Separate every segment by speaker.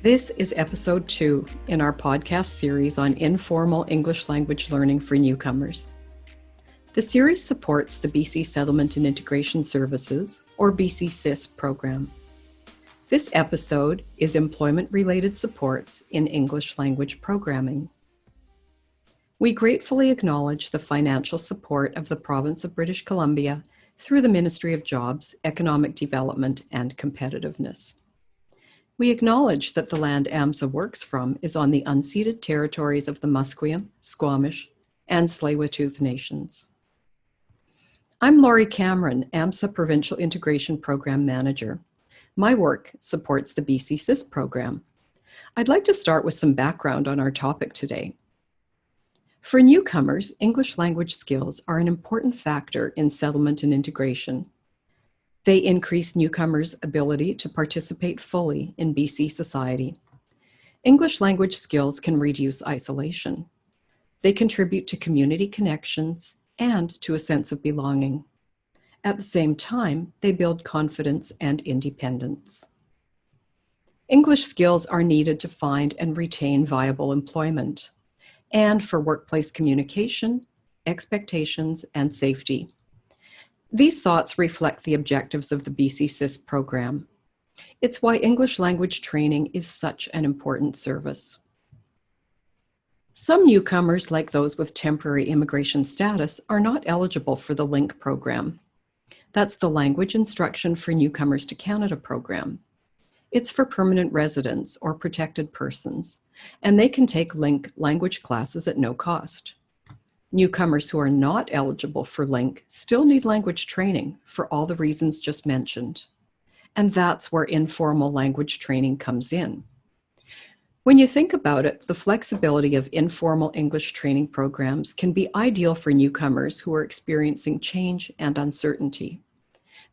Speaker 1: This is episode 2 in our podcast series on informal English language learning for newcomers. The series supports the BC Settlement and Integration Services, or BC-SIS program. This episode is Employment-Related Supports in English Language Programming. We gratefully acknowledge the financial support of the Province of British Columbia through the Ministry of Jobs, Economic Development and Competitiveness. We acknowledge that the land AMSA works from is on the unceded territories of the Musqueam, Squamish, and Tsleil-Waututh Nations. I'm Laurie Cameron, AMSA Provincial Integration Program Manager. My work supports the BC-SIS program. I'd like to start with some background on our topic today. For newcomers, English language skills are an important factor in settlement and integration. They increase newcomers' ability to participate fully in BC society. English language skills can reduce isolation. They contribute to community connections and to a sense of belonging. At the same time, they build confidence and independence. English skills are needed to find and retain viable employment, and for workplace communication, expectations, and safety. These thoughts reflect the objectives of the BC-SIS program. It's why English language training is such an important service. Some newcomers, like those with temporary immigration status, are not eligible for the LINK program. That's the Language Instruction for Newcomers to Canada program. It's for permanent residents or protected persons, and they can take LINK language classes at no cost. Newcomers who are not eligible for LINK still need language training for all the reasons just mentioned. And that's where informal language training comes in. When you think about it, the flexibility of informal English training programs can be ideal for newcomers who are experiencing change and uncertainty.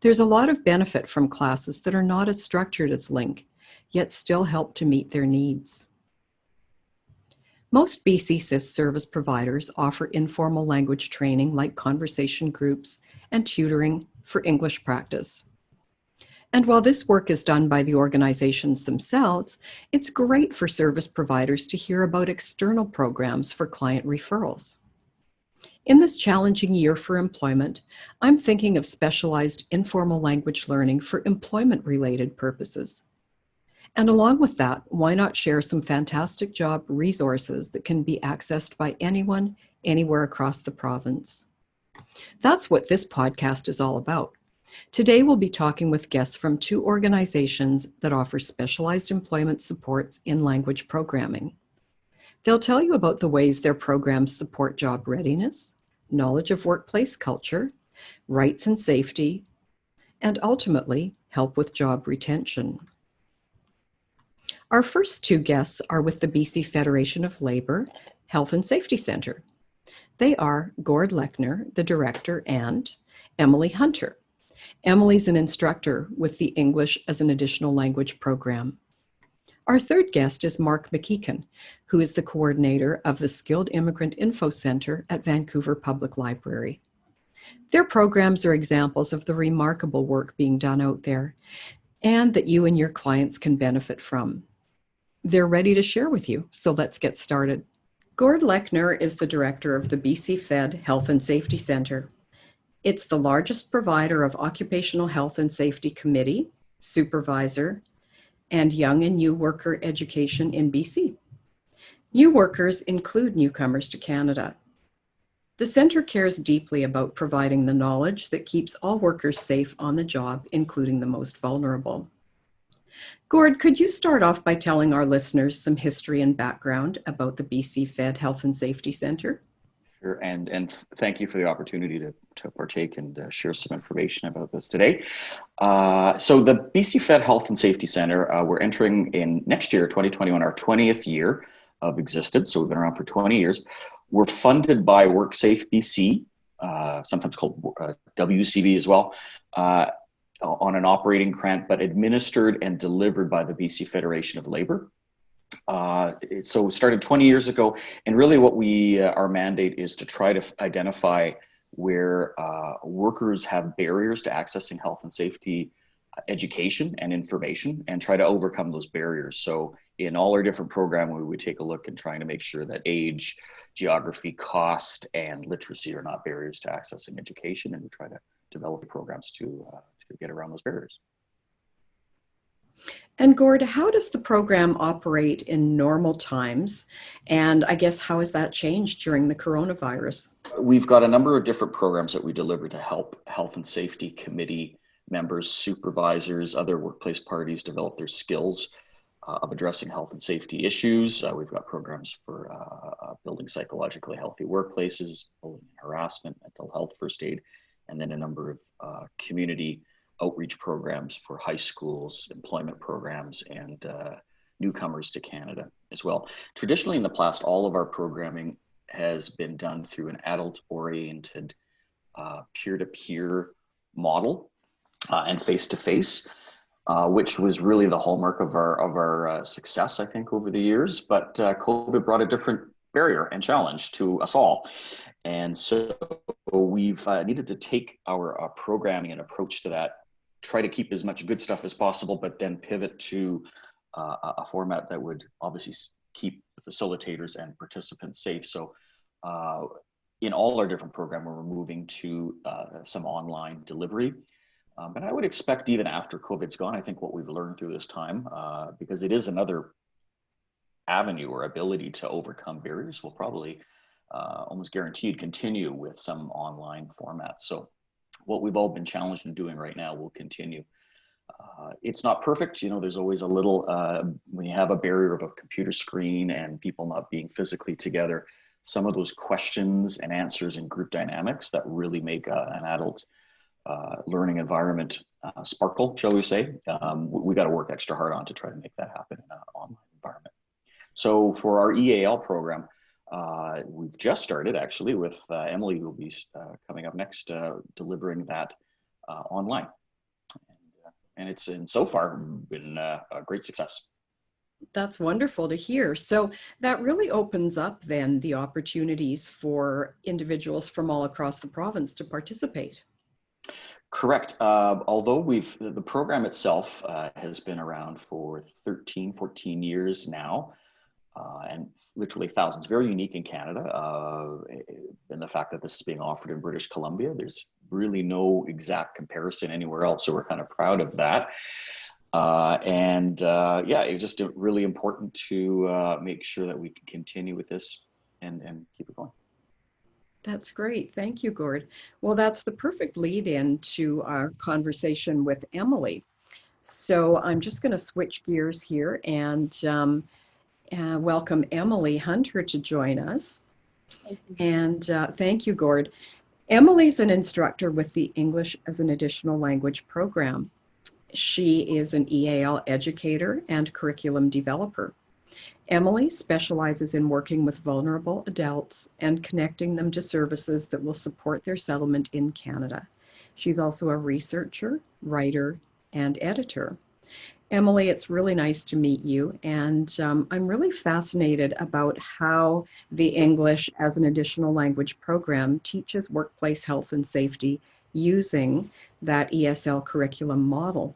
Speaker 1: There's a lot of benefit from classes that are not as structured as LINK, yet still help to meet their needs. Most BC-SIS service providers offer informal language training like conversation groups and tutoring for English practice. And while this work is done by the organizations themselves, it's great for service providers to hear about external programs for client referrals. In this challenging year for employment, I'm thinking of specialized informal language learning for employment-related purposes. And along with that, why not share some fantastic job resources that can be accessed by anyone, anywhere across the province? That's what this podcast is all about. Today, we'll be talking with guests from 2 organizations that offer specialized employment supports in language programming. They'll tell you about the ways their programs support job readiness, knowledge of workplace culture, rights and safety, and ultimately, help with job retention. Our first 2 guests are with the BC Federation of Labour Health and Safety Centre. They are Gord Lechner, the director, and Emily Hunter. Emily's an instructor with the English as an Additional Language program. Our third guest is Mark McKeen, who is the coordinator of the Skilled Immigrant Info Centre at Vancouver Public Library. Their programs are examples of the remarkable work being done out there and that you and your clients can benefit from. They're ready to share with you, so let's get started. Gord Lechner is the director of the BC Fed Health and Safety Centre. It's the largest provider of occupational health and safety committee, supervisor, and young and new worker education in BC. New workers include newcomers to Canada. The centre cares deeply about providing the knowledge that keeps all workers safe on the job, including the most vulnerable. Gord, could you start off by telling our listeners some history and background about the BC Fed Health and Safety Centre?
Speaker 2: Sure, and thank you for the opportunity to partake and share some information about this today. So the BC Fed Health and Safety Centre, we're entering in next year, 2021, our 20th year of existence. So we've been around for 20 years. We're funded by WorkSafe BC, sometimes called WCB as well, on an operating grant, but administered and delivered by the BC Federation of Labour. So it started 20 years ago, and really what our mandate is to try to identify where workers have barriers to accessing health and safety education and information and try to overcome those barriers. So in all our different programs, we would take a look and trying to make sure that age, geography, cost, and literacy are not barriers to accessing education, and we try to develop programs to get around those barriers.
Speaker 1: And Gord, how does the program operate in normal times? And I guess how has that changed during the coronavirus?
Speaker 2: We've got a number of different programs that we deliver to help health and safety committee members, supervisors, other workplace parties develop their skills of addressing health and safety issues. We've got programs for building psychologically healthy workplaces, bullying and harassment, mental health first aid, and then a number of community outreach programs for high schools, employment programs, and newcomers to Canada as well. Traditionally in the past, all of our programming has been done through an adult-oriented peer-to-peer model and face-to-face, which was really the hallmark of our success, I think, over the years. But COVID brought a different barrier and challenge to us all. And so we've needed to take our programming and approach to that, try to keep as much good stuff as possible, but then pivot to a format that would obviously keep facilitators and participants safe. So in all our different programs, we're moving to some online delivery. But I would expect even after COVID's gone, I think what we've learned through this time, because it is another avenue or ability to overcome barriers, will probably almost guaranteed continue with some online formats. So what we've all been challenged in doing right now will continue. It's not perfect. You know, there's always a little, when you have a barrier of a computer screen and people not being physically together, some of those questions and answers and group dynamics that really make an adult learning environment sparkle, shall we say, we got to work extra hard on to try to make that happen in an online environment. So for our EAL program, we've just started actually with Emily, who will be coming up next, delivering that online. And it's so far been a great success.
Speaker 1: That's wonderful to hear. So that really opens up then the opportunities for individuals from all across the province to participate.
Speaker 2: Correct. Although the program itself has been around for 13, 14 years now, and literally thousands, very unique in Canada. And the fact that this is being offered in British Columbia, there's really no exact comparison anywhere else. So we're kind of proud of that. Yeah, it's just really important to make sure that we can continue with this and keep it going.
Speaker 1: That's great. Thank you, Gord. Well, that's the perfect lead in to our conversation with Emily. So I'm just going to switch gears here and welcome Emily Hunter to join us. And thank you, Gord. Emily's an instructor with the English as an Additional Language program. She is an EAL educator and curriculum developer. Emily specializes in working with vulnerable adults and connecting them to services that will support their settlement in Canada. She's also a researcher, writer, and editor. Emily, it's really nice to meet you, and I'm really fascinated about how the English as an Additional Language program teaches workplace health and safety using that ESL curriculum model.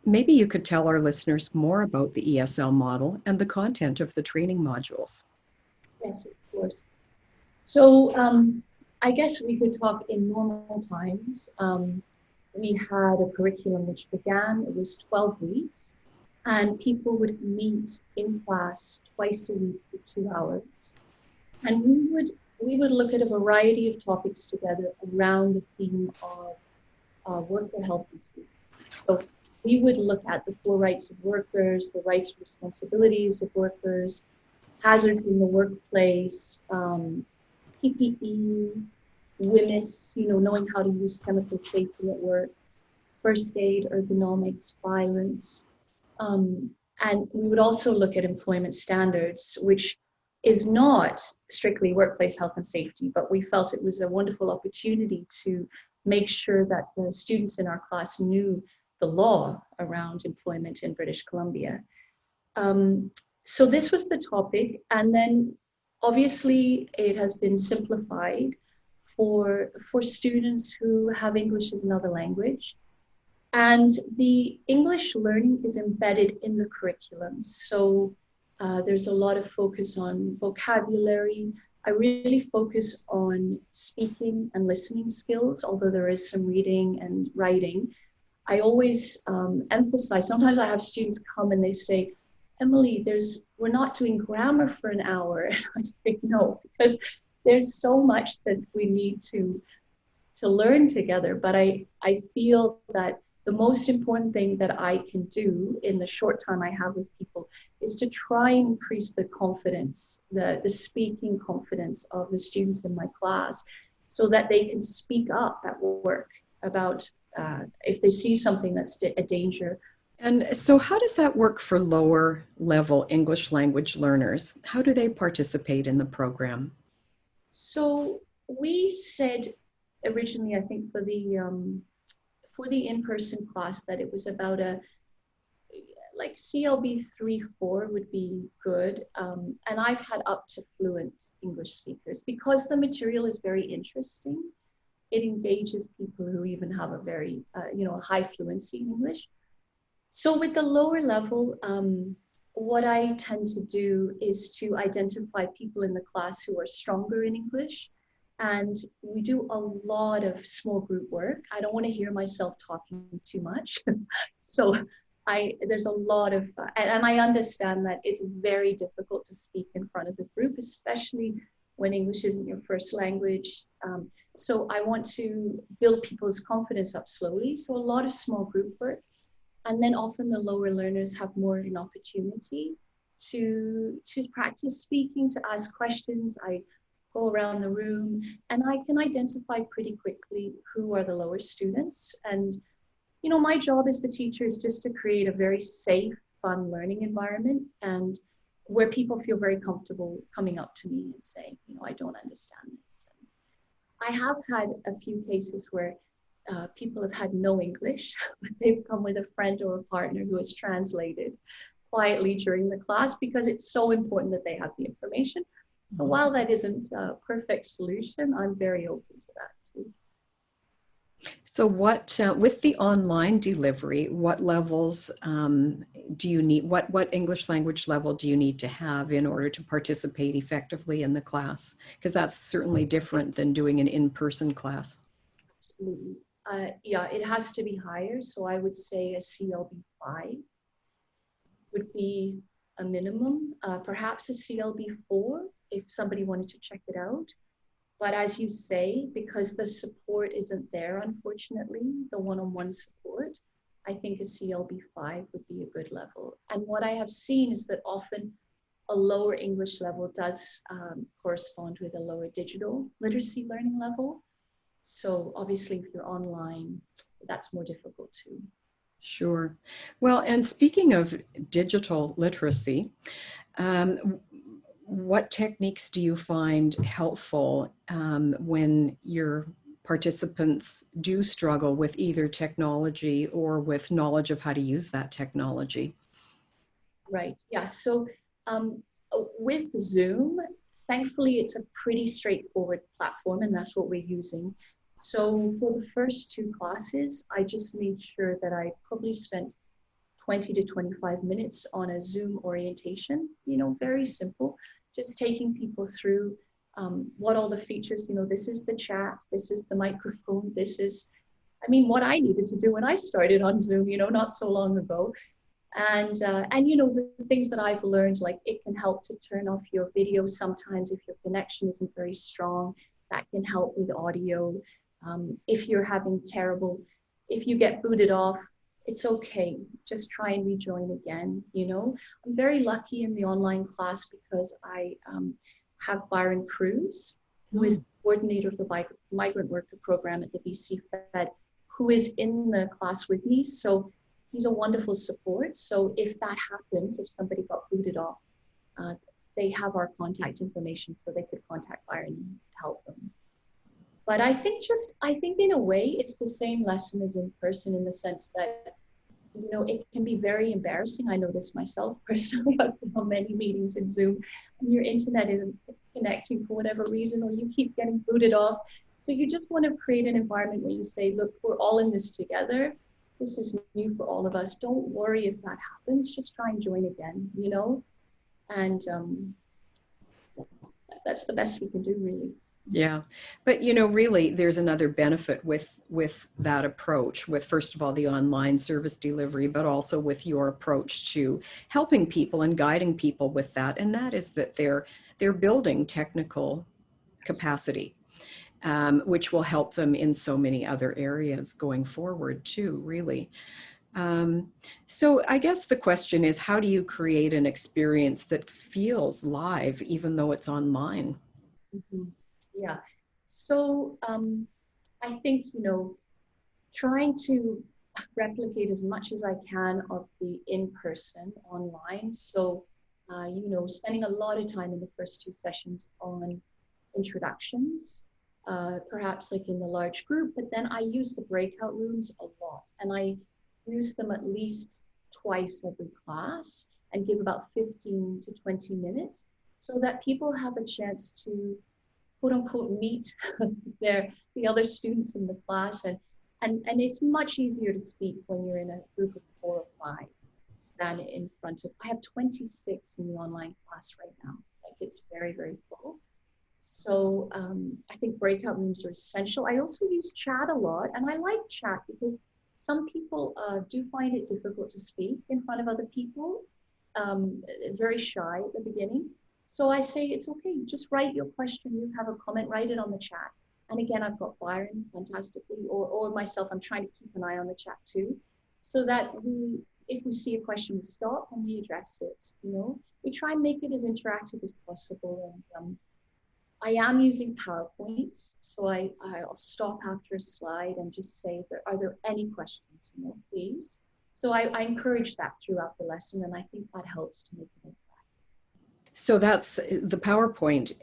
Speaker 1: Maybe you could tell our listeners more about the ESL model and the content of the training modules.
Speaker 3: Yes, of course. So I guess we could talk in normal times. We had a curriculum which began, it was 12 weeks, and people would meet in class twice a week for 2 hours. And we would look at a variety of topics together around the theme of worker health and safety. So we would look at the 4 rights of workers, the rights and responsibilities of workers, hazards in the workplace, PPE, WMIS, knowing how to use chemical safety at work, first aid, ergonomics, violence. And we would also look at employment standards, which is not strictly workplace health and safety, but we felt it was a wonderful opportunity to make sure that the students in our class knew the law around employment in British Columbia. So this was the topic, and then obviously it has been simplified for students who have English as another language. And the English learning is embedded in the curriculum. So there's a lot of focus on vocabulary. I really focus on speaking and listening skills, although there is some reading and writing. I always emphasize, sometimes I have students come and they say, Emily, we're not doing grammar for an hour. And I say, no, because there's so much that we need to learn together. But I feel that the most important thing that I can do in the short time I have with people is to try and increase the confidence, the speaking confidence of the students in my class, so that they can speak up at work about if they see something that's a danger.
Speaker 1: And so how does that work for lower level English language learners? How do they participate in the program?
Speaker 3: So we said originally, I think for the in-person class, that it was about like CLB 3-4 would be good. And I've had up to fluent English speakers because the material is very interesting. It engages people who even have a very, high fluency in English. So with the lower level, what I tend to do is to identify people in the class who are stronger in English. And we do a lot of small group work. I don't want to hear myself talking too much. So there's a lot of, and I understand that it's very difficult to speak in front of the group, especially when English isn't your first language. So I want to build people's confidence up slowly. So a lot of small group work. And then often the lower learners have more of an opportunity to practice speaking, to ask questions. I go around the room and I can identify pretty quickly who are the lower students. And, my job as the teacher is just to create a very safe, fun learning environment, and where people feel very comfortable coming up to me and saying, I don't understand this. And I have had a few cases where people have had no English, but they've come with a friend or a partner who has translated quietly during the class, because it's so important that they have the information. So while that isn't a perfect solution, I'm very open to that too.
Speaker 1: So what, with the online delivery, what levels do you need, what English language level do you need to have in order to participate effectively in the class? Because that's certainly different than doing an in-person class.
Speaker 3: Absolutely. Yeah, it has to be higher. So I would say a CLB 5 would be a minimum, perhaps a CLB 4 if somebody wanted to check it out. But as you say, because the support isn't there, unfortunately, the one-on-one support, I think a CLB 5 would be a good level. And what I have seen is that often a lower English level does correspond with a lower digital literacy learning level. So obviously, if you're online, that's more difficult too.
Speaker 1: Sure. Well, and speaking of digital literacy, what techniques do you find helpful when your participants do struggle with either technology or with knowledge of how to use that technology?
Speaker 3: Right. Yeah. So with Zoom, thankfully, it's a pretty straightforward platform, and that's what we're using. So for the first 2 classes, I just made sure that I probably spent 20 to 25 minutes on a Zoom orientation, very simple, just taking people through what all the features, this is the chat, this is the microphone, this is, what I needed to do when I started on Zoom, not so long ago. And the things that I've learned, like it can help to turn off your video sometimes if your connection isn't very strong. That can help with audio. If you're if you get booted off, it's okay. Just try and rejoin again. I'm very lucky in the online class because I have Byron Cruz, who is the coordinator of the migrant worker program at the BC Fed, who is in the class with me. So he's a wonderful support. So if that happens, if somebody got booted off, they have our contact information, so they could contact Byron and help them. But I think in a way, it's the same lesson as in person, in the sense that, it can be very embarrassing. I know this myself personally. I've been on many meetings in Zoom and your internet isn't connecting for whatever reason, or you keep getting booted off. So you just want to create an environment where you say, look, we're all in this together. This is new for all of us. Don't worry if that happens. Just try and join again, you know? And that's the best we can do, really.
Speaker 1: Yeah, but you know, really, there's another benefit with that approach, with first of all the online service delivery, but also with your approach to helping people and guiding people with that, and that is that they're building technical capacity, which will help them in so many other areas going forward too, really. So I guess the question is, how do you create an experience that feels live, even though it's online?
Speaker 3: Mm-hmm. Yeah. So I think, you know, trying to replicate as much as I can of the in-person online. So, you know, spending a lot of time in the first two sessions on introductions, perhaps like in the large group, but then I use the breakout rooms a lot, and I use them at least twice every class and give about 15 to 20 minutes so that people have a chance to quote unquote meet the other students in the class, and it's much easier to speak when you're in a group of 4 or 5 than in front of. I have 26 in the online class right now. Like, it's very, very full. So I think breakout rooms are essential. I also use chat a lot, and I like chat because some people do find it difficult to speak in front of other people, very shy at the beginning. So I say, it's okay, just write your question, you have a comment, write it on the chat. And again, I've got Byron fantastically, or myself, I'm trying to keep an eye on the chat too, so that if we see a question, we stop and we address it, you know. We try and make it as interactive as possible. And I am using PowerPoint, so I'll stop after a slide and just say, are there any questions, you know, please. So I encourage that throughout the lesson, and I think that helps to make it interactive.
Speaker 1: So that's the PowerPoint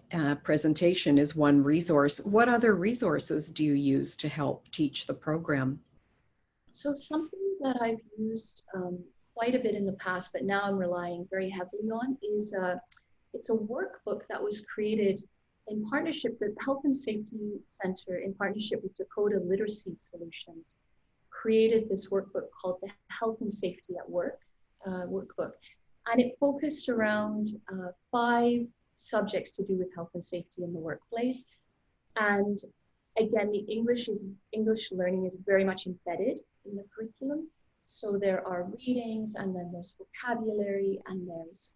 Speaker 1: presentation is one resource. What other resources do you use to help teach the program?
Speaker 3: So something that I've used quite a bit in the past, but now I'm relying very heavily on, is it's a workbook that was created in partnership with Health and Safety Center, in partnership with Dakota Literacy Solutions, created this workbook called the Health and Safety at Work workbook. And it focused around 5 subjects to do with health and safety in the workplace. And again, the English learning is very much embedded in the curriculum. So there are readings, and then there's vocabulary, and there's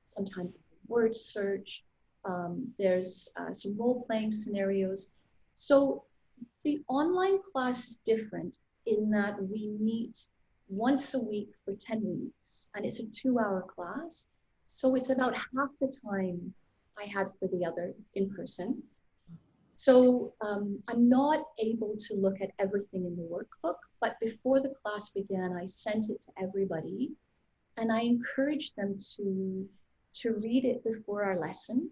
Speaker 3: sometimes word search. There's some role-playing scenarios. So the online class is different in that we meet once a week for 10 weeks, and it's a 2-hour class. So it's about half the time I had for the other in person. So I'm not able to look at everything in the workbook, but before the class began, I sent it to everybody, and I encouraged them to read it before our lesson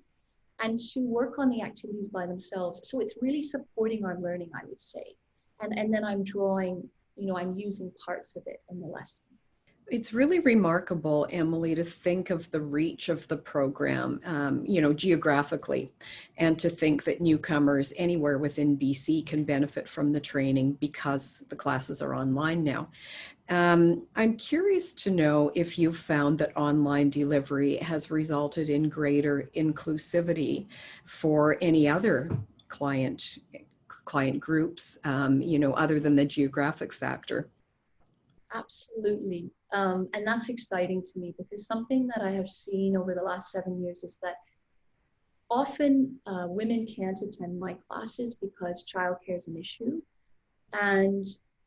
Speaker 3: and to work on the activities by themselves. So it's really supporting our learning, I would say. And then I'm drawing, you know, I'm using parts of it in the lesson.
Speaker 1: It's really remarkable, Emily, to think of the reach of the program, you know, geographically, and to think that newcomers anywhere within BC can benefit from the training because the classes are online now. I'm curious to know if you've found that online delivery has resulted in greater inclusivity for any other client groups, you know, other than the geographic factor.
Speaker 3: Absolutely. And that's exciting to me, because something that I have seen over the last 7 years is that often women can't attend my classes because childcare is an issue, and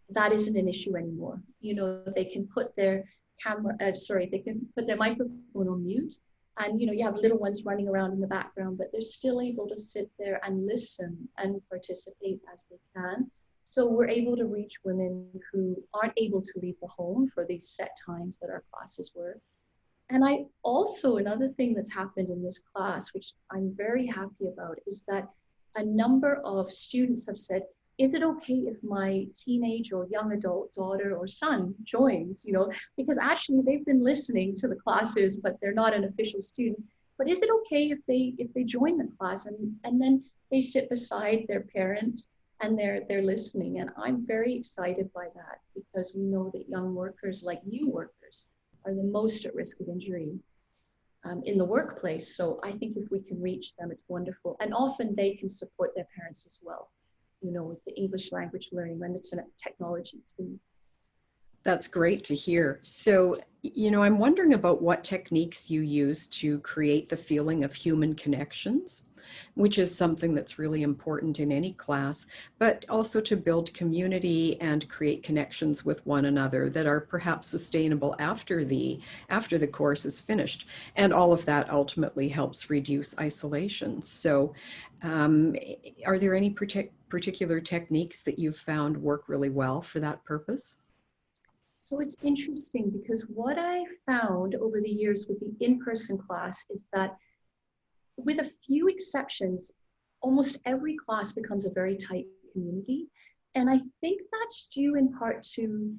Speaker 3: that isn't an issue anymore. You know, they can put their they can put their microphone on mute, and you know, you have little ones running around in the background, but they're still able to sit there and listen and participate as they can. So we're able to reach women who aren't able to leave the home for these set times that our classes were. And I also, another thing that's happened in this class, which I'm very happy about, is that a number of students have said, is it okay if my teenage or young adult daughter or son joins, you know, because actually they've been listening to the classes, but they're not an official student. But is it okay if they join the class, and then they sit beside their parent and they're listening. And I'm very excited by that, because we know that young workers, like new workers, are the most at risk of injury in the workplace. So I think if we can reach them, it's wonderful. And often they can support their parents as well, you know, with the English language learning, when it's a technology too.
Speaker 1: That's great to hear. So, I'm wondering about what techniques you use to create the feeling of human connections, which is something that's really important in any class, but also to build community and create connections with one another that are perhaps sustainable after the course is finished. And all of that ultimately helps reduce isolation. So, are there any particular techniques that you've found work really well for that purpose?
Speaker 3: So it's interesting, because what I found over the years with the in-person class is that, with a few exceptions, almost every class becomes a very tight community. And I think that's due in part to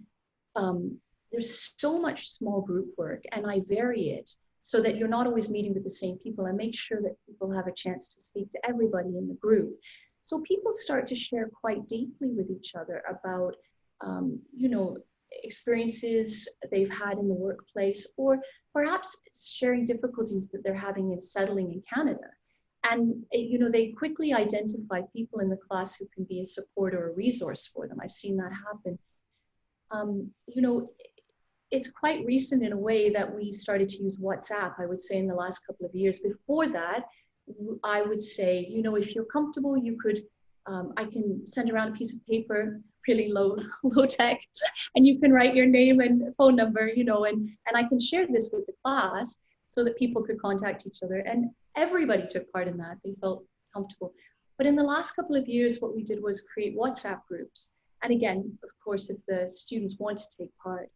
Speaker 3: there's so much small group work, and I vary it so that you're not always meeting with the same people. I make sure that people have a chance to speak to everybody in the group. So people start to share quite deeply with each other about, experiences they've had in the workplace, or perhaps sharing difficulties that they're having in settling in Canada. And, they quickly identify people in the class who can be a support or a resource for them. I've seen that happen. It's quite recent in a way that we started to use WhatsApp, I would say, in the last couple of years. Before that, I would say, if you're comfortable, you could, I can send around a piece of paper, really low tech, and you can write your name and phone number, and I can share this with the class so that people could contact each other. And everybody took part in that. They felt comfortable. But in the last couple of years, what we did was create WhatsApp groups. And again, of course, if the students want to take part.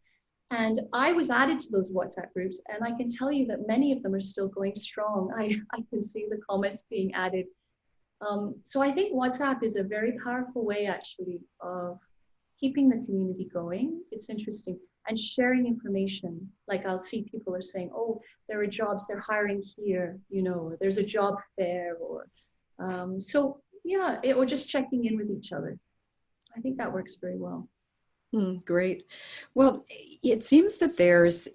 Speaker 3: And I was added to those WhatsApp groups, and I can tell you that many of them are still going strong. I can see the comments being added. So I think WhatsApp is a very powerful way, actually, of keeping the community going. It's interesting. And sharing information. Like, I'll see people are saying, oh, there are jobs, they're hiring here, or there's a job fair, or or just checking in with each other. I think that works very well.
Speaker 1: Great. Well, it seems that there's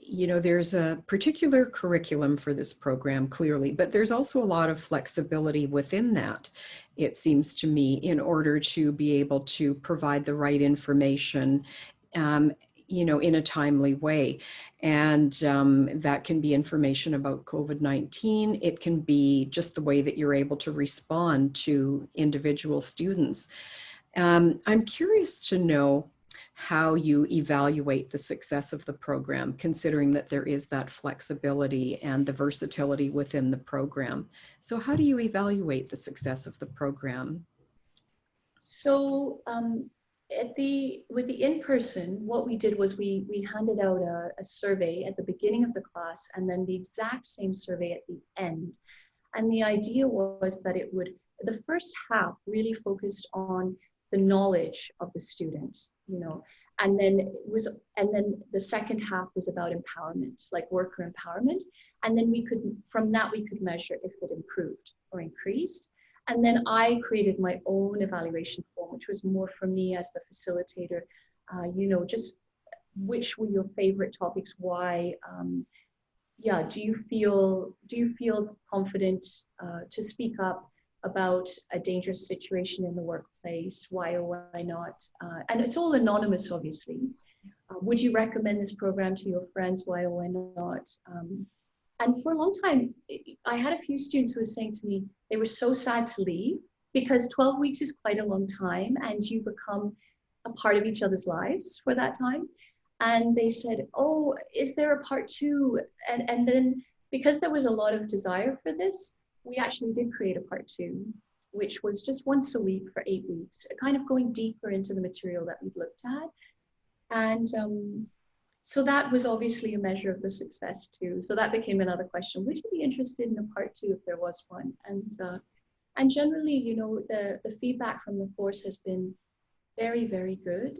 Speaker 1: a particular curriculum for this program, clearly, but there's also a lot of flexibility within that, it seems to me, in order to be able to provide the right information, in a timely way. And that can be information about COVID-19. It can be just the way that you're able to respond to individual students. I'm curious to know how you evaluate the success of the program, considering that there is that flexibility and the versatility within the program. So how do you evaluate the success of the program?
Speaker 3: So with the in-person, what we did was we handed out a survey at the beginning of the class, and then the exact same survey at the end. And the idea was that the first half really focused on the knowledge of the student, and then the second half was about empowerment, like worker empowerment. And then from that we could measure if it improved or increased. And then I created my own evaluation form, which was more for me as the facilitator, just which were your favorite topics, why, do you feel confident to speak up about a dangerous situation in the workplace, why or why not? And it's all anonymous, obviously. Would you recommend this program to your friends, why or why not? And for a long time, I had a few students who were saying to me, they were so sad to leave, because 12 weeks is quite a long time, and you become a part of each other's lives for that time. And they said, oh, is there a part 2? And then, because there was a lot of desire for this, we actually did create a part 2, which was just once a week for 8 weeks, kind of going deeper into the material that we'd looked at. And so that was obviously a measure of the success too. So that became another question: would you be interested in a part 2 if there was one? And generally, the feedback from the course has been very, very good.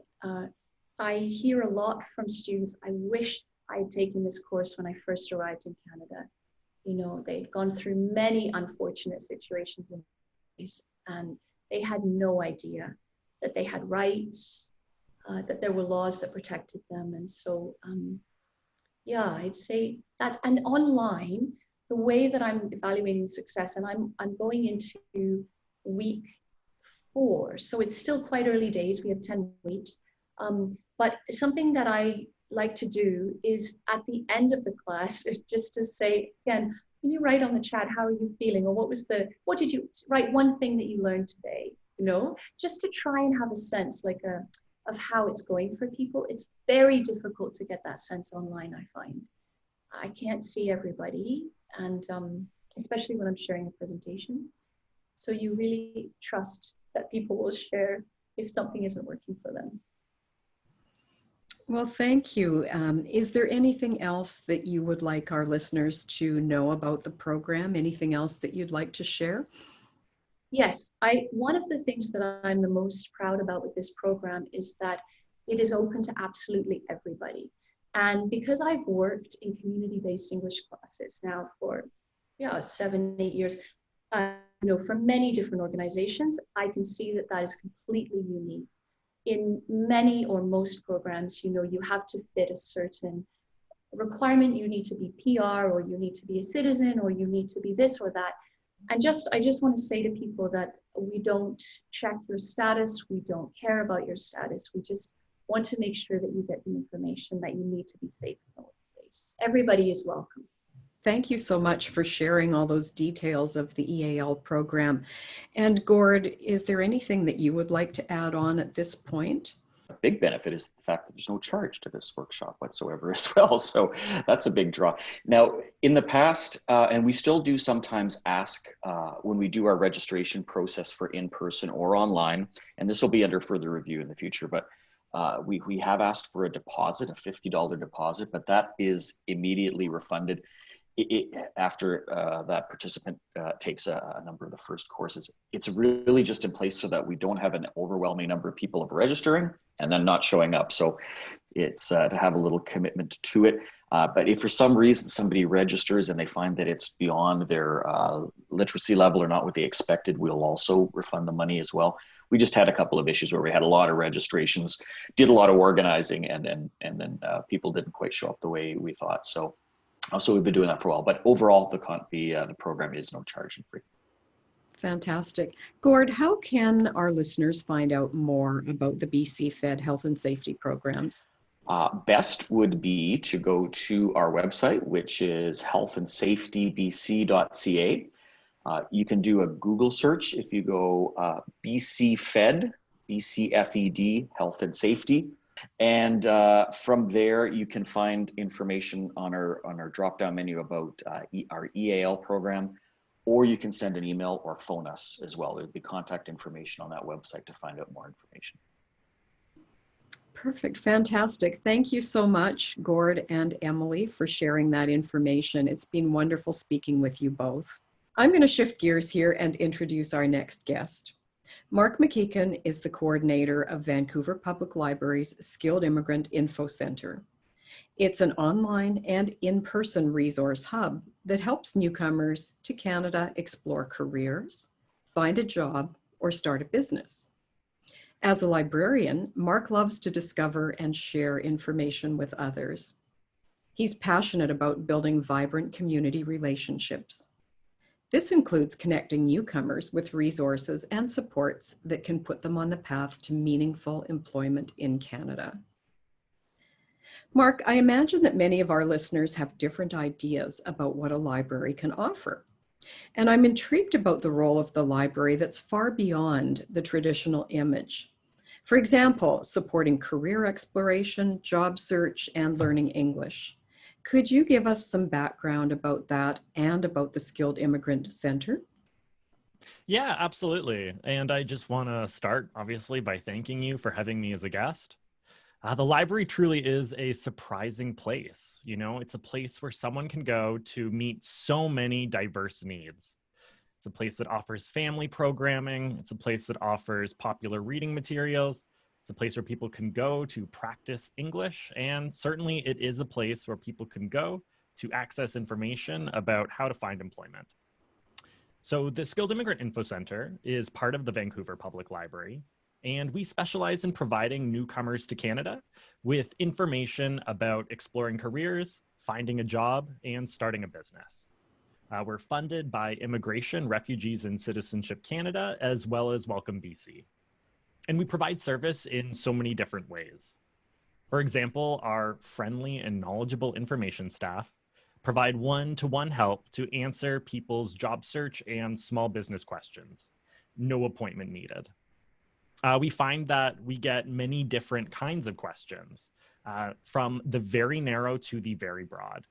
Speaker 3: I hear a lot from students, I wish I had taken this course when I first arrived in Canada. They'd gone through many unfortunate situations in place, and they had no idea that they had rights, that there were laws that protected them. And so, yeah, I'd say that's, and online, the way that I'm evaluating success, and I'm going into week 4, so it's still quite early days. We have 10 weeks. But something that I like to do is at the end of the class, just to say, again, can you write on the chat, how are you feeling? Or what did you write one thing that you learned today, just to try and have a sense of how it's going for people. It's very difficult to get that sense online, I find. I can't see everybody, and especially when I'm sharing a presentation. So you really trust that people will share if something isn't working for them.
Speaker 1: Well, thank you. Is there anything else that you would like our listeners to know about the program? Anything else that you'd like to share?
Speaker 3: Yes, one of the things that I'm the most proud about with this program is that it is open to absolutely everybody. And because I've worked in community-based English classes now for 7, 8 years, for many different organizations, I can see that that is completely unique. In many or most programs, you have to fit a certain requirement. You need to be PR, or you need to be a citizen, or you need to be this or that. And I just want to say to people that we don't check your status. We don't care about your status. We just want to make sure that you get the information that you need to be safe in the workplace. Everybody is welcome.
Speaker 1: Thank you so much for sharing all those details of the EAL program. And Gord, is there anything that you would like to add on at this point?
Speaker 2: A big benefit is the fact that there's no charge to this workshop whatsoever as well. So that's a big draw. Now, in the past, and we still do sometimes ask when we do our registration process for in-person or online, and this will be under further review in the future, but we have asked for a deposit, a $50 deposit, but that is immediately refunded after that participant takes a number of the first courses. It's really just in place so that we don't have an overwhelming number of people of registering and then not showing up. So it's to have a little commitment to it. But if for some reason somebody registers and they find that it's beyond their literacy level or not what they expected, we'll also refund the money as well. We just had a couple of issues where we had a lot of registrations, did a lot of organizing, and then people didn't quite show up the way we thought. So we've been doing that for a while, but overall, the program is no charge and free.
Speaker 1: Fantastic. Gord, how can our listeners find out more about the BC Fed health and safety programs?
Speaker 2: Best would be to go to our website, which is healthandsafetybc.ca. You can do a Google search if you go BC Fed, BCFED, health and safety. And from there, you can find information on our drop-down menu about our EAL program, or you can send an email or phone us as well. There'll be contact information on that website to find out more information.
Speaker 1: Perfect. Fantastic. Thank you so much, Gord and Emily, for sharing that information. It's been wonderful speaking with you both. I'm going to shift gears here and introduce our next guest. Mark McKeen is the coordinator of Vancouver Public Library's Skilled Immigrant Info Center. It's an online and in-person resource hub that helps newcomers to Canada explore careers, find a job, or start a business. As a librarian, Mark loves to discover and share information with others. He's passionate about building vibrant community relationships. This includes connecting newcomers with resources and supports that can put them on the path to meaningful employment in Canada. Mark, I imagine that many of our listeners have different ideas about what a library can offer. And I'm intrigued about the role of the library that's far beyond the traditional image. For example, supporting career exploration, job search, and learning English. Could you give us some background about that and about the Skilled Immigrant Center?
Speaker 4: Yeah, absolutely. And I just want to start, obviously, by thanking you for having me as a guest. The library truly is a surprising place. It's a place where someone can go to meet so many diverse needs. It's a place that offers family programming. It's a place that offers popular reading materials. It's a place where people can go to practice English. And certainly it is a place where people can go to access information about how to find employment. So the Skilled Immigrant Info Center is part of the Vancouver Public Library. and we specialize in providing newcomers to Canada with information about exploring careers, finding a job, and starting a business. We're funded by Immigration, Refugees, and Citizenship Canada, as well as Welcome BC. And we provide service in so many different ways. For example, our friendly and knowledgeable information staff provide one-to-one help to answer people's job search and small business questions. No appointment needed. We find that we get many different kinds of questions, from the very narrow to the very broad.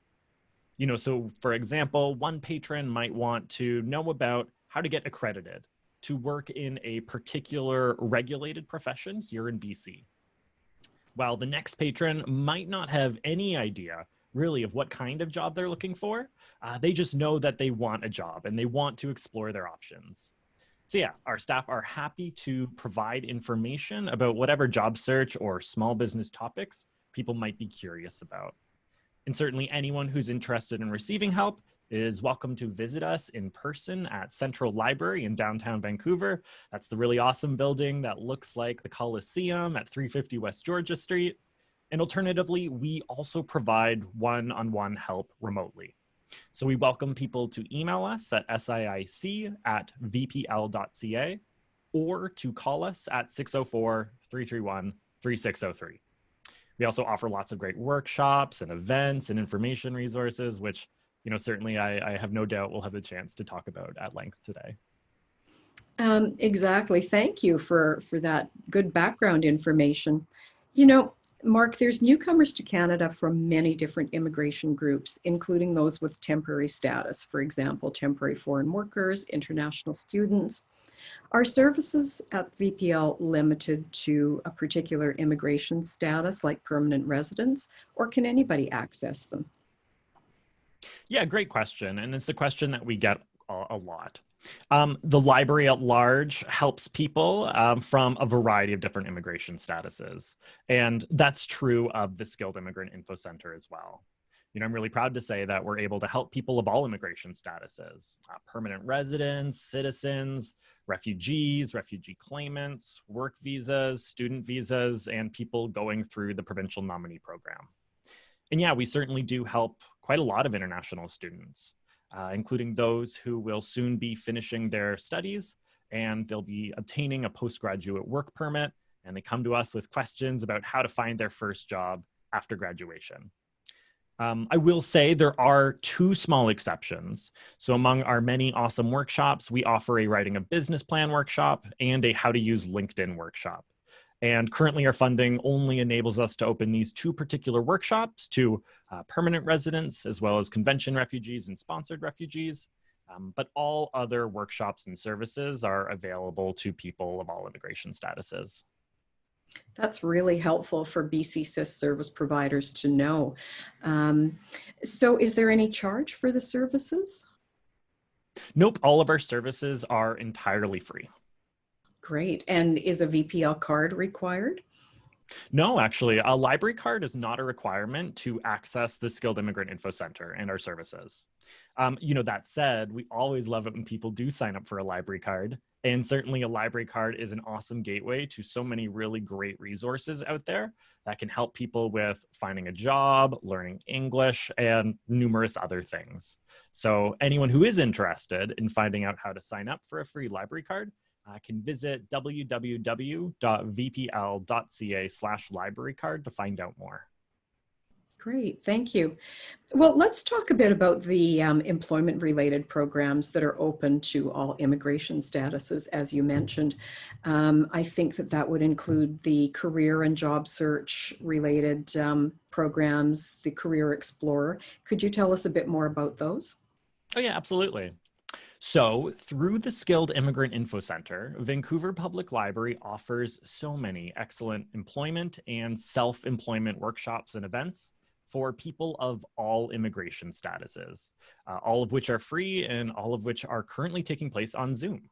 Speaker 4: So for example, one patron might want to know about how to get accredited to work in a particular regulated profession here in BC. While the next patron might not have any idea really of what kind of job they're looking for. They just know that they want a job and they want to explore their options. So yeah, our staff are happy to provide information about whatever job search or small business topics people might be curious about. And certainly anyone who's interested in receiving help is welcome to visit us in person at Central Library in downtown Vancouver. That's the really awesome building that looks like the Coliseum at 350 West Georgia Street. And alternatively, we also provide one-on-one help remotely. So we welcome people to email us at siic@vpl.ca or to call us at 604-331-3603. We also offer lots of great workshops and events and information resources, which certainly I have no doubt we'll have the chance to talk about at length today.
Speaker 1: Exactly. Thank you for that good background information. Mark, there's newcomers to Canada from many different immigration groups, including those with temporary status, for example, temporary foreign workers, international students. Are services at VPL limited to a particular immigration status like permanent residents, or can anybody access them?
Speaker 4: Yeah, great question. And it's a question that we get a lot. The library at large helps people from a variety of different immigration statuses. And that's true of the Skilled Immigrant Info Center as well. I'm really proud to say that we're able to help people of all immigration statuses, permanent residents, citizens, refugees, refugee claimants, work visas, student visas, and people going through the provincial nominee program. And yeah, we certainly do help quite a lot of international students, including those who will soon be finishing their studies and they'll be obtaining a postgraduate work permit, and they come to us with questions about how to find their first job after graduation. I will say there are two small exceptions. So among our many awesome workshops, we offer a writing a business plan workshop and a how to use LinkedIn workshop. And currently our funding only enables us to open these two particular workshops to permanent residents, as well as convention refugees and sponsored refugees. But all other workshops and services are available to people of all immigration statuses.
Speaker 1: That's really helpful for BC CIS service providers to know. So is there any charge for the services?
Speaker 4: Nope, all of our services are entirely free.
Speaker 1: Great. And is a VPL card required?
Speaker 4: No, actually, a library card is not a requirement to access the Skilled Immigrant Info Center and our services. That said, we always love it when people do sign up for a library card. And certainly a library card is an awesome gateway to so many really great resources out there that can help people with finding a job, learning English, and numerous other things. So anyone who is interested in finding out how to sign up for a free library card can visit www.vpl.ca/library card to find out more.
Speaker 1: Great, thank you. Well, let's talk a bit about the employment-related programs that are open to all immigration statuses, as you mentioned. I think that would include the career and job search-related programs, the Career Explorer. Could you tell us a bit more about those?
Speaker 4: Oh yeah, absolutely. So through the Skilled Immigrant Info Center, Vancouver Public Library offers so many excellent employment and self-employment workshops and events for people of all immigration statuses, all of which are free and all of which are currently taking place on Zoom.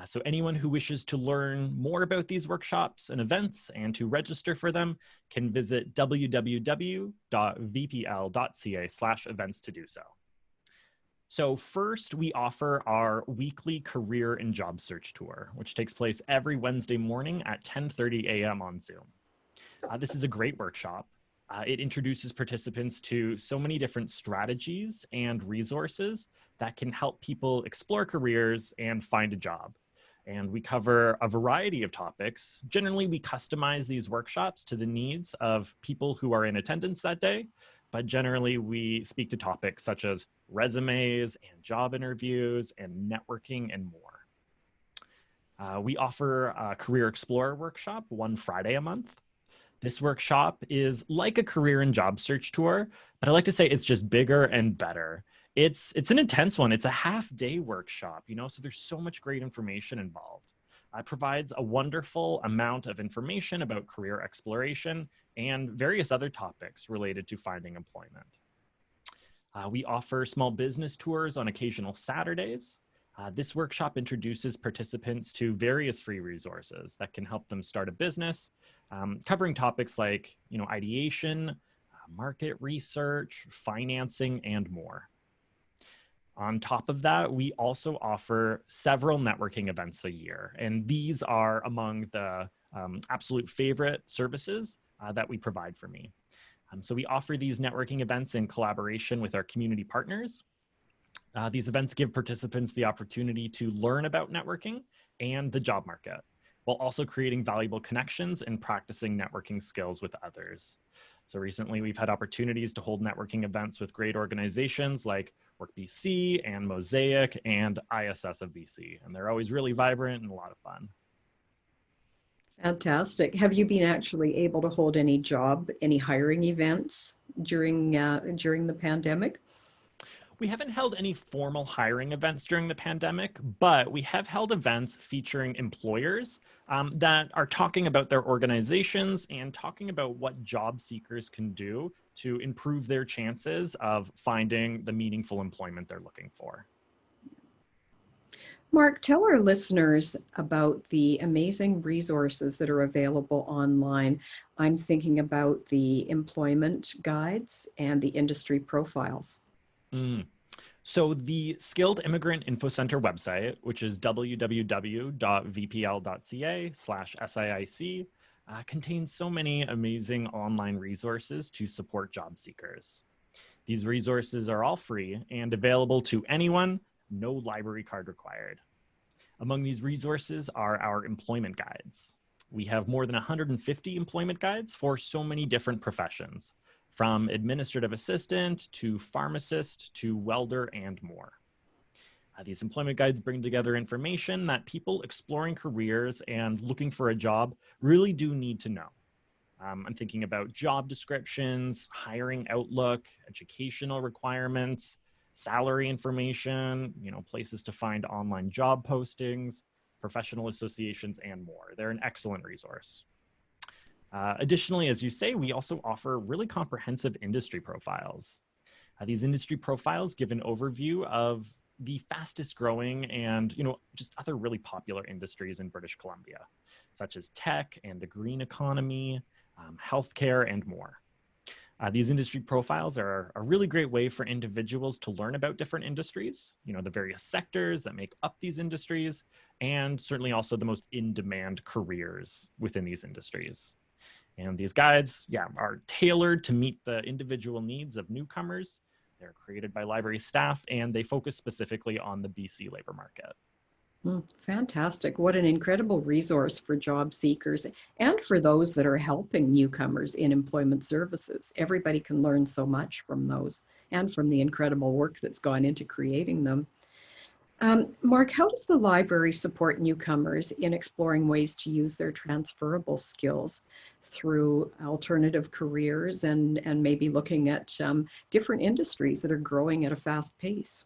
Speaker 4: So anyone who wishes to learn more about these workshops and events and to register for them can visit www.vpl.ca/events to do so. So first, we offer our weekly career and job search tour, which takes place every Wednesday morning at 10:30 a.m. on Zoom. This is a great workshop. It introduces participants to so many different strategies and resources that can help people explore careers and find a job. And we cover a variety of topics. Generally, we customize these workshops to the needs of people who are in attendance that day, but generally we speak to topics such as resumes and job interviews and networking and more. We offer a Career Explorer workshop one Friday a month. This workshop is like a career and job search tour, but I like to say it's just bigger and better. It's an intense one. It's a half-day workshop, so there's so much great information involved. It provides a wonderful amount of information about career exploration and various other topics related to finding employment. We offer small business tours on occasional Saturdays. This workshop introduces participants to various free resources that can help them start a business, covering topics like, ideation, market research, financing, and more. On top of that, we also offer several networking events a year, and these are among the absolute favorite services that we provide for me. So we offer these networking events in collaboration with our community partners. These events give participants the opportunity to learn about networking and the job market, while also creating valuable connections and practicing networking skills with others. So recently, we've had opportunities to hold networking events with great organizations like Work BC and Mosaic and ISS of BC, and they're always really vibrant and a lot of fun.
Speaker 1: Fantastic. Have you been actually able to hold any hiring events during the pandemic?
Speaker 4: We haven't held any formal hiring events during the pandemic, but we have held events featuring employers that are talking about their organizations and talking about what job seekers can do to improve their chances of finding the meaningful employment they're looking for.
Speaker 1: Mark, tell our listeners about the amazing resources that are available online. I'm thinking about the employment guides and the industry profiles.
Speaker 4: So the Skilled Immigrant Info Center website, which is www.vpl.ca/SIIC, contains so many amazing online resources to support job seekers. These resources are all free and available to anyone, no library card required. Among these resources are our employment guides. We have more than 150 employment guides for so many different professions, from administrative assistant to pharmacist to welder and more. These employment guides bring together information that people exploring careers and looking for a job really do need to know. I'm thinking about job descriptions, hiring outlook, educational requirements, salary information, places to find online job postings, professional associations, and more. They're an excellent resource. Additionally, as you say, we also offer really comprehensive industry profiles. These industry profiles give an overview of the fastest growing and, just other really popular industries in British Columbia, such as tech and the green economy, healthcare, and more. These industry profiles are a really great way for individuals to learn about different industries, the various sectors that make up these industries, and certainly also the most in-demand careers within these industries. And these guides, are tailored to meet the individual needs of newcomers. They're created by library staff, and they focus specifically on the BC labor market.
Speaker 1: Fantastic. What an incredible resource for job seekers and for those that are helping newcomers in employment services. Everybody can learn so much from those and from the incredible work that's gone into creating them. Mark, how does the library support newcomers in exploring ways to use their transferable skills through alternative careers and maybe looking at different industries that are growing at a fast pace?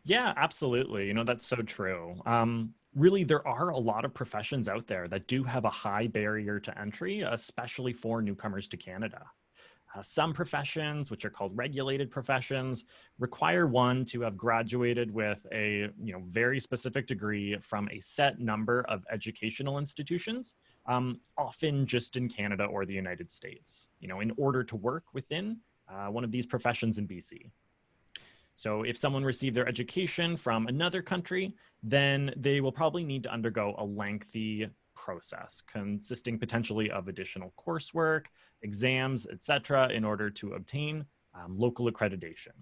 Speaker 4: Yeah, absolutely. That's so true. Really, there are a lot of professions out there that do have a high barrier to entry, especially for newcomers to Canada. Some professions, which are called regulated professions, require one to have graduated with a very specific degree from a set number of educational institutions, often just in Canada or the United States, in order to work within one of these professions in BC. So if someone received their education from another country, then they will probably need to undergo a lengthy process consisting potentially of additional coursework, exams, etc., in order to obtain local accreditation.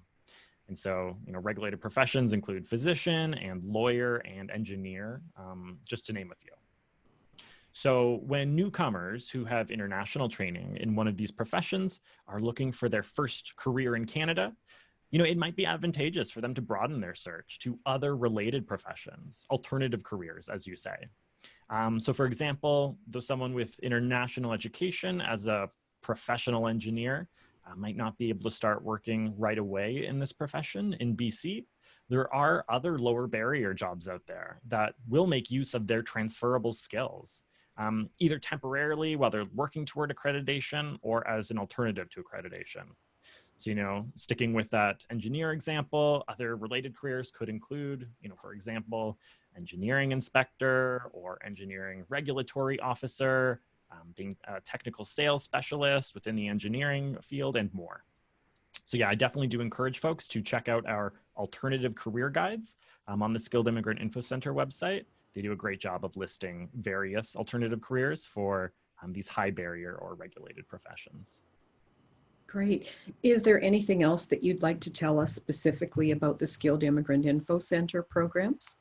Speaker 4: And so, regulated professions include physician and lawyer and engineer, just to name a few. So when newcomers who have international training in one of these professions are looking for their first career in Canada, it might be advantageous for them to broaden their search to other related professions, alternative careers, as you say. So for example, though someone with international education as a professional engineer might not be able to start working right away in this profession in BC, there are other lower barrier jobs out there that will make use of their transferable skills, either temporarily while they're working toward accreditation or as an alternative to accreditation. So, sticking with that engineer example, other related careers could include, for example, engineering inspector or engineering regulatory officer, being a technical sales specialist within the engineering field, and more. So yeah, I definitely do encourage folks to check out our alternative career guides on the Skilled Immigrant Info Center website. They do a great job of listing various alternative careers for these high barrier or regulated professions.
Speaker 1: Great. Is there anything else that you'd like to tell us specifically about the Skilled Immigrant Info Center programs?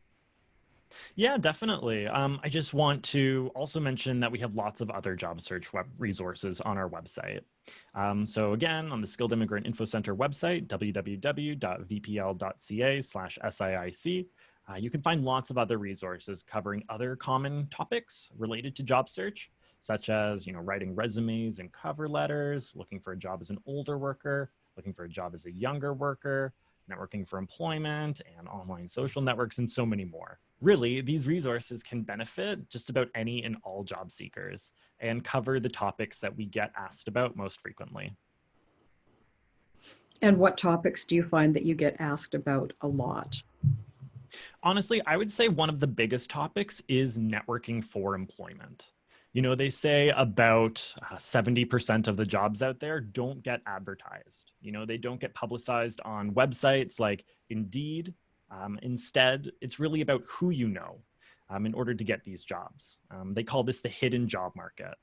Speaker 4: Yeah, definitely. I just want to also mention that we have lots of other job search web resources on our website. So again, on the Skilled Immigrant Info Center website, www.vpl.ca/SIIC, you can find lots of other resources covering other common topics related to job search, such as writing resumes and cover letters, looking for a job as an older worker, looking for a job as a younger worker, networking for employment, and online social networks, and so many more. Really, these resources can benefit just about any and all job seekers and cover the topics that we get asked about most frequently.
Speaker 1: And what topics do you find that you get asked about a lot?
Speaker 4: Honestly, I would say one of the biggest topics is networking for employment. They say about 70% of the jobs out there don't get advertised. They don't get publicized on websites like Indeed. Instead, it's really about who you know in order to get these jobs. They call this the hidden job market.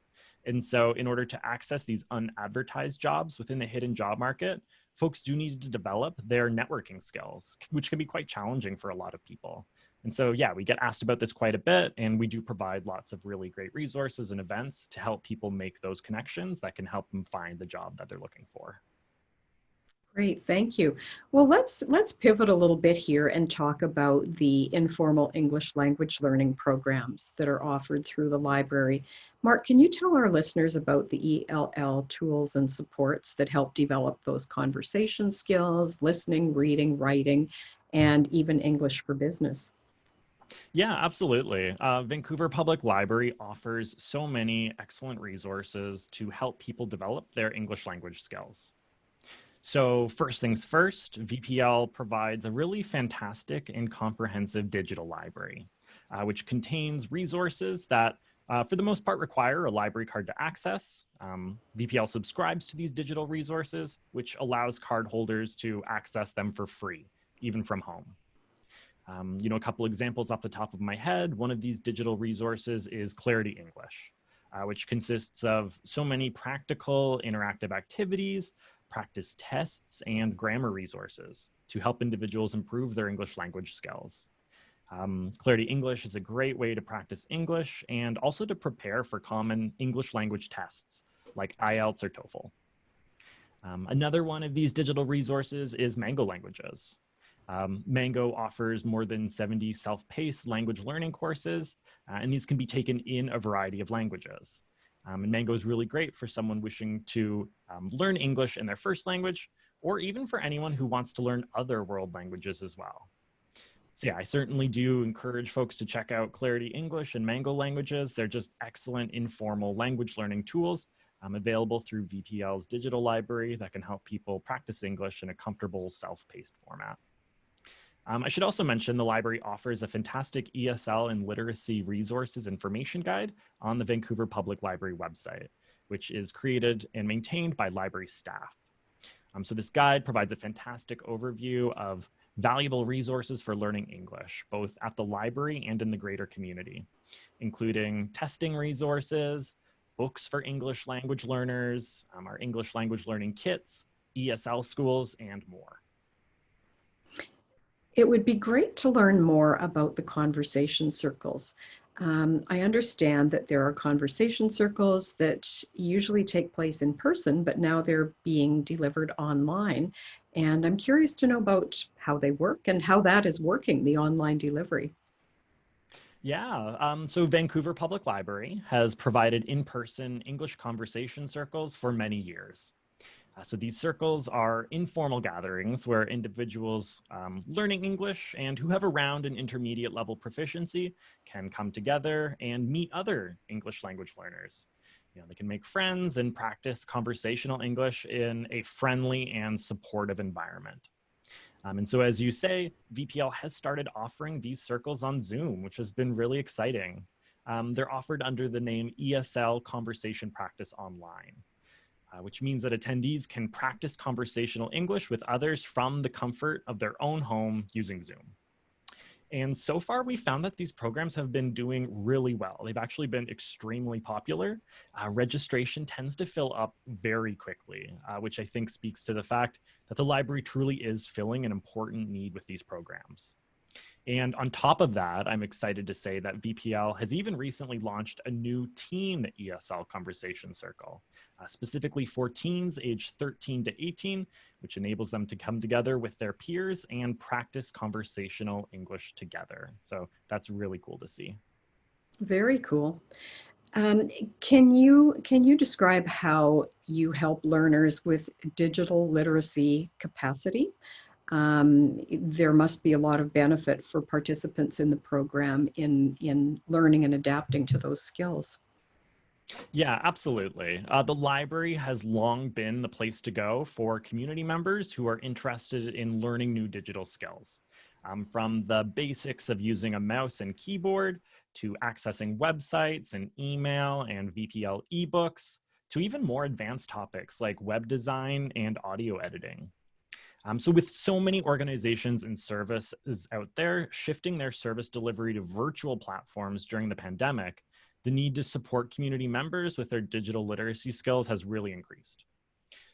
Speaker 4: And so in order to access these unadvertised jobs within the hidden job market, folks do need to develop their networking skills, which can be quite challenging for a lot of people. And so, yeah, we get asked about this quite a bit, and we do provide lots of really great resources and events to help people make those connections that can help them find the job that they're looking for.
Speaker 1: Great, thank you. Well, let's pivot a little bit here and talk about the informal English language learning programs that are offered through the library. Mark, can you tell our listeners about the ELL Tools and Supports that help develop those conversation skills, listening, reading, writing, and even English for business?
Speaker 4: Yeah, absolutely. Vancouver Public Library offers so many excellent resources to help people develop their English language skills. So first things first, VPL provides a really fantastic and comprehensive digital library, which contains resources that for the most part require a library card to access. VPL subscribes to these digital resources, which allows cardholders to access them for free, even from home. A couple examples off the top of my head. One of these digital resources is Clarity English, which consists of so many practical interactive activities, practice tests, and grammar resources to help individuals improve their English language skills. Clarity English is a great way to practice English and also to prepare for common English language tests like IELTS or TOEFL. Another one of these digital resources is Mango Languages. Mango offers more than 70 self-paced language learning courses, and these can be taken in a variety of languages. And Mango is really great for someone wishing to learn English in their first language, or even for anyone who wants to learn other world languages as well. So yeah, I certainly do encourage folks to check out Clarity English and Mango Languages. They're just excellent informal language learning tools available through VPL's digital library that can help people practice English in a comfortable, self-paced format. I should also mention the library offers a fantastic ESL and literacy resources information guide on the Vancouver Public Library website, which is created and maintained by library staff. So this guide provides a fantastic overview of valuable resources for learning English, both at the library and in the greater community, including testing resources, books for English language learners, our English language learning kits, ESL schools, and more.
Speaker 1: It would be great to learn more about the conversation circles. I understand that there are conversation circles that usually take place in person, but now they're being delivered online. And I'm curious to know about how they work and how that is working, the online delivery.
Speaker 4: Yeah, so Vancouver Public Library has provided in-person English conversation circles for many years. So these circles are informal gatherings where individuals learning English and who have around an intermediate level proficiency can come together and meet other English language learners. They can make friends and practice conversational English in a friendly and supportive environment. And so as you say, VPL has started offering these circles on Zoom, which has been really exciting. They're offered under the name ESL Conversation Practice Online. Which means that attendees can practice conversational English with others from the comfort of their own home using Zoom. And so far, we found that these programs have been doing really well. They've actually been extremely popular. Registration tends to fill up very quickly, which I think speaks to the fact that the library truly is filling an important need with these programs. And on top of that, I'm excited to say that VPL has even recently launched a new teen ESL conversation circle, specifically for teens aged 13 to 18, which enables them to come together with their peers and practice conversational English together. So that's really cool to see.
Speaker 1: Very cool. Can you describe how you help learners with digital literacy capacity? There must be a lot of benefit for participants in the program in learning and adapting to those skills.
Speaker 4: Yeah, absolutely. The library has long been the place to go for community members who are interested in learning new digital skills. From the basics of using a mouse and keyboard to accessing websites and email and VPL ebooks to even more advanced topics like web design and audio editing. So with so many organizations and services out there shifting their service delivery to virtual platforms during the pandemic, the need to support community members with their digital literacy skills has really increased.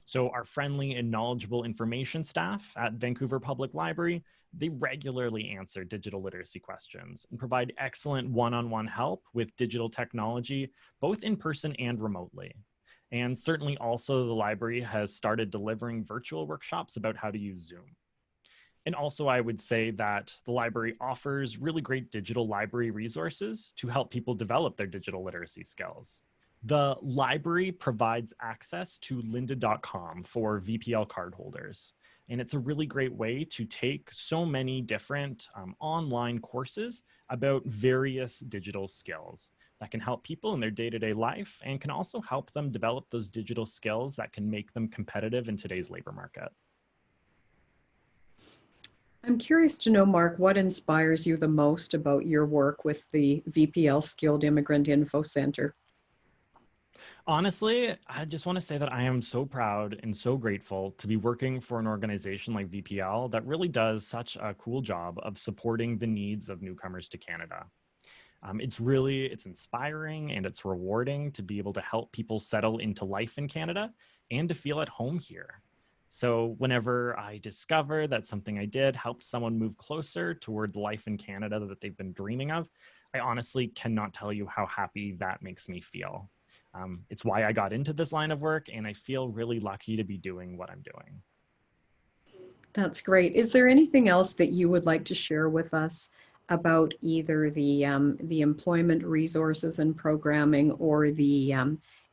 Speaker 4: So our friendly and knowledgeable information staff at Vancouver Public Library, they regularly answer digital literacy questions and provide excellent one-on-one help with digital technology, both in person and remotely. And certainly also the library has started delivering virtual workshops about how to use Zoom. And also I would say that the library offers really great digital library resources to help people develop their digital literacy skills. The library provides access to lynda.com for VPL cardholders. And it's a really great way to take so many different online courses about various digital skills that can help people in their day-to-day life and can also help them develop those digital skills that can make them competitive in today's labor market.
Speaker 1: I'm curious to know, Mark, what inspires you the most about your work with the VPL Skilled Immigrant Info Center?
Speaker 4: Honestly, I just want to say that I am so proud and so grateful to be working for an organization like VPL that really does such a cool job of supporting the needs of newcomers to Canada. It's inspiring and it's rewarding to be able to help people settle into life in Canada and to feel at home here. So whenever I discover that something I did helped someone move closer toward the life in Canada that they've been dreaming of, I honestly cannot tell you how happy that makes me feel. It's why I got into this line of work, and I feel really lucky to be doing what I'm doing.
Speaker 1: That's great. Is there anything else that you would like to share with us about either the employment resources and programming or the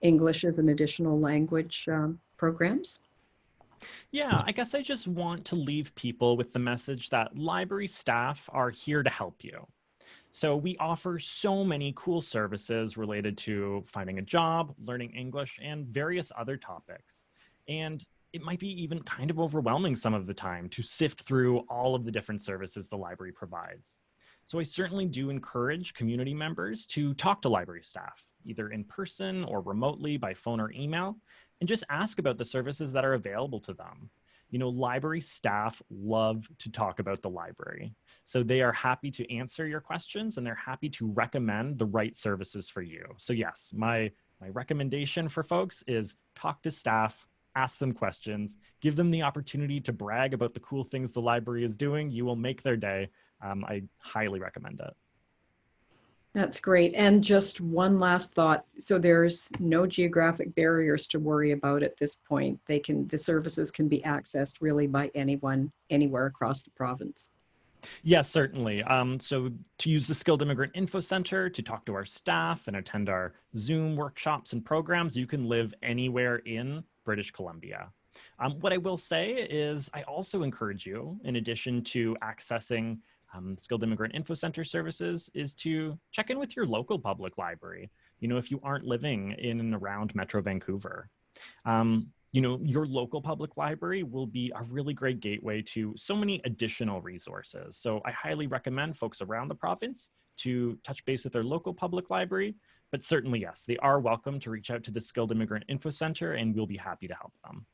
Speaker 1: English as an additional language programs?
Speaker 4: Yeah, I guess I just want to leave people with the message that library staff are here to help you. So we offer so many cool services related to finding a job, learning English, and various other topics. And it might be even kind of overwhelming some of the time to sift through all of the different services the library provides. So I certainly do encourage community members to talk to library staff, either in person or remotely by phone or email, and just ask about the services that are available to them. You know, library staff love to talk about the library. So they are happy to answer your questions and they're happy to recommend the right services for you. So yes, my recommendation for folks is talk to staff, ask them questions, give them the opportunity to brag about the cool things the library is doing. You will make their day. I highly recommend it.
Speaker 1: That's great. And just one last thought. So there's no geographic barriers to worry about at this point. The services can be accessed really by anyone, anywhere across the province.
Speaker 4: Yes, certainly. So to use the Skilled Immigrant Info Center to talk to our staff and attend our Zoom workshops and programs, you can live anywhere in British Columbia. What I will say is I also encourage you, in addition to accessing Skilled Immigrant Info Center services, is to check in with your local public library. You know, if you aren't living in and around Metro Vancouver, you know, your local public library will be a really great gateway to so many additional resources. So I highly recommend folks around the province to touch base with their local public library, but certainly, yes, they are welcome to reach out to the Skilled Immigrant Info Center and we'll be happy to help them.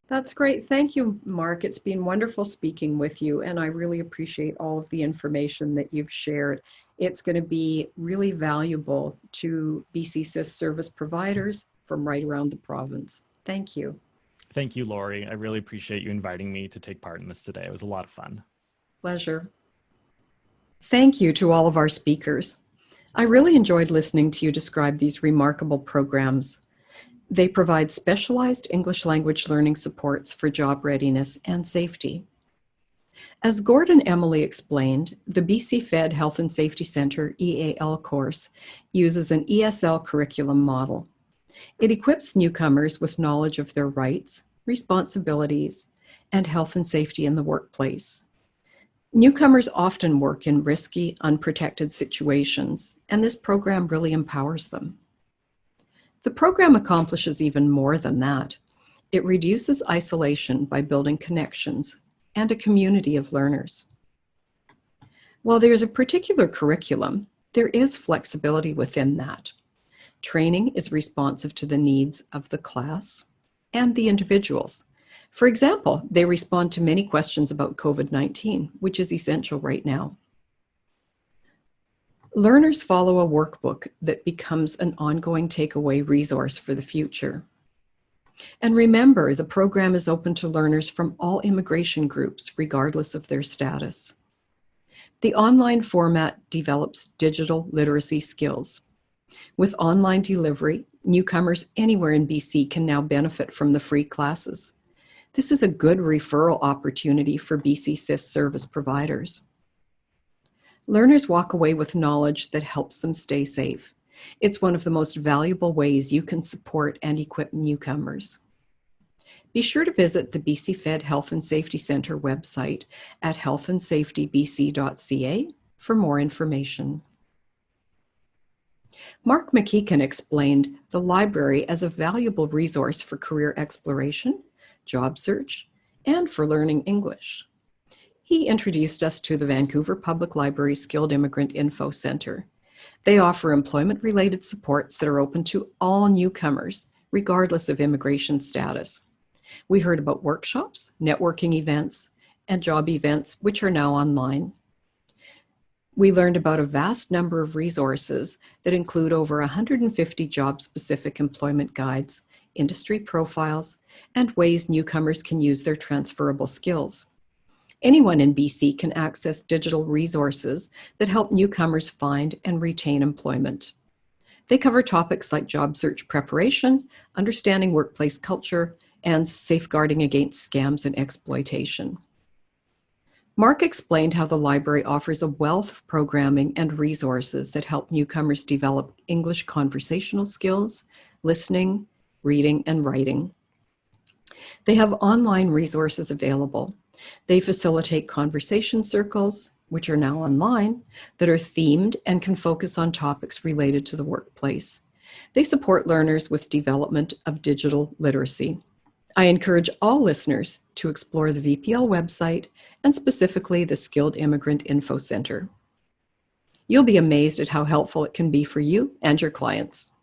Speaker 1: That's great. Thank you, Mark. It's been wonderful speaking with you, and I really appreciate all of the information that you've shared. It's going to be really valuable to BC SIS service providers from right around the province. Thank you.
Speaker 4: Thank you, Lori. I really appreciate you inviting me to take part in this today. It was a lot of fun.
Speaker 1: Pleasure. Thank you to all of our speakers. I really enjoyed listening to you describe these remarkable programs. They provide specialized English language learning supports for job readiness and safety. As Gord and Emily explained, the BC Fed Health and Safety Center EAL course uses an ESL curriculum model. It equips newcomers with knowledge of their rights, responsibilities, and health and safety in the workplace. Newcomers often work in risky, unprotected situations, and this program really empowers them. The program accomplishes even more than that. It reduces isolation by building connections and a community of learners. While there's a particular curriculum, there is flexibility within that. Training is responsive to the needs of the class and the individuals. For example, they respond to many questions about COVID-19, which is essential right now. Learners follow a workbook that becomes an ongoing takeaway resource for the future. And remember, the program is open to learners from all immigration groups, regardless of their status. The online format develops digital literacy skills. With online delivery, newcomers anywhere in BC can now benefit from the free classes. This is a good referral opportunity for BC SIS service providers. Learners walk away with knowledge that helps them stay safe. It's one of the most valuable ways you can support and equip newcomers. Be sure to visit the BC Fed Health and Safety Center website at healthandsafetybc.ca for more information. Mark McKeen explained the library as a valuable resource for career exploration, job search, and for learning English. He introduced us to the Vancouver Public Library Skilled Immigrant Info Center. They offer employment-related supports that are open to all newcomers, regardless of immigration status. We heard about workshops, networking events, and job events, which are now online. We learned about a vast number of resources that include over 150 job-specific employment guides, industry profiles, and ways newcomers can use their transferable skills. Anyone in BC can access digital resources that help newcomers find and retain employment. They cover topics like job search preparation, understanding workplace culture, and safeguarding against scams and exploitation. Mark explained how the library offers a wealth of programming and resources that help newcomers develop English conversational skills, listening, reading, and writing. They have online resources available. They facilitate conversation circles, which are now online, that are themed and can focus on topics related to the workplace. They support learners with development of digital literacy. I encourage all listeners to explore the VPL website and specifically the Skilled Immigrant Info Center. You'll be amazed at how helpful it can be for you and your clients.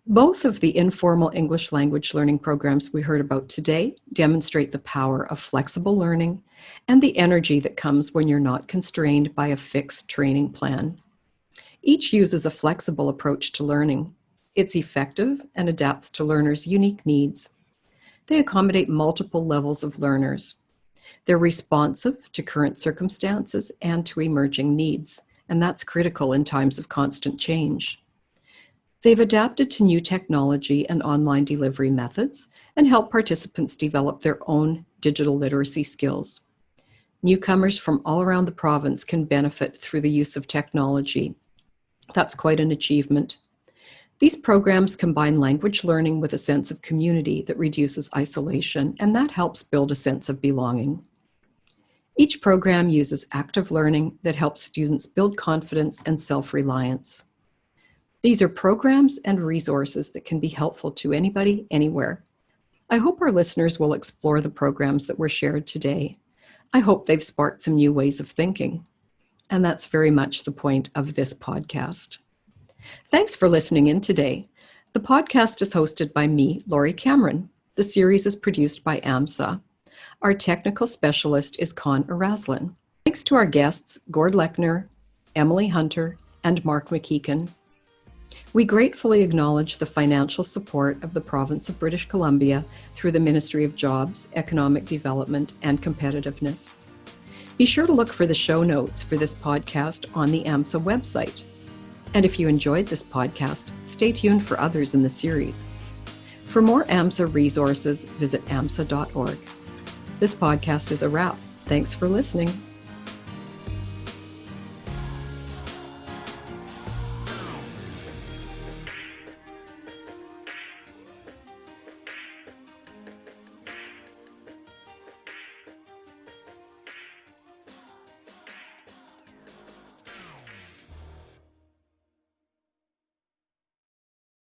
Speaker 1: Both of the informal English language learning programs we heard about today demonstrate the power of flexible learning and the energy that comes when you're not constrained by a fixed training plan. Each uses a flexible approach to learning. It's effective and adapts to learners' unique needs. They accommodate multiple levels of learners. They're responsive to current circumstances and to emerging needs, and that's critical in times of constant change. They've adapted to new technology and online delivery methods and help participants develop their own digital literacy skills. Newcomers from all around the province can benefit through the use of technology. That's quite an achievement. These programs combine language learning with a sense of community that reduces isolation, and that helps build a sense of belonging. Each program uses active learning that helps students build confidence and self-reliance. These are programs and resources that can be helpful to anybody, anywhere. I hope our listeners will explore the programs that were shared today. I hope they've sparked some new ways of thinking. And that's very much the point of this podcast. Thanks for listening in today. The podcast is hosted by me, Laurie Cameron. The series is produced by AMSA. Our technical specialist is Con Eraslin. Thanks to our guests, Gord Lechner, Emily Hunter, and Mark McKeen. We gratefully acknowledge the financial support of the Province of British Columbia through the Ministry of Jobs, Economic Development, and Competitiveness. Be sure to look for the show notes for this podcast on the AMSA website. And if you enjoyed this podcast, stay tuned for others in the series. For more AMSA resources, visit amsa.org. This podcast is a wrap. Thanks for listening.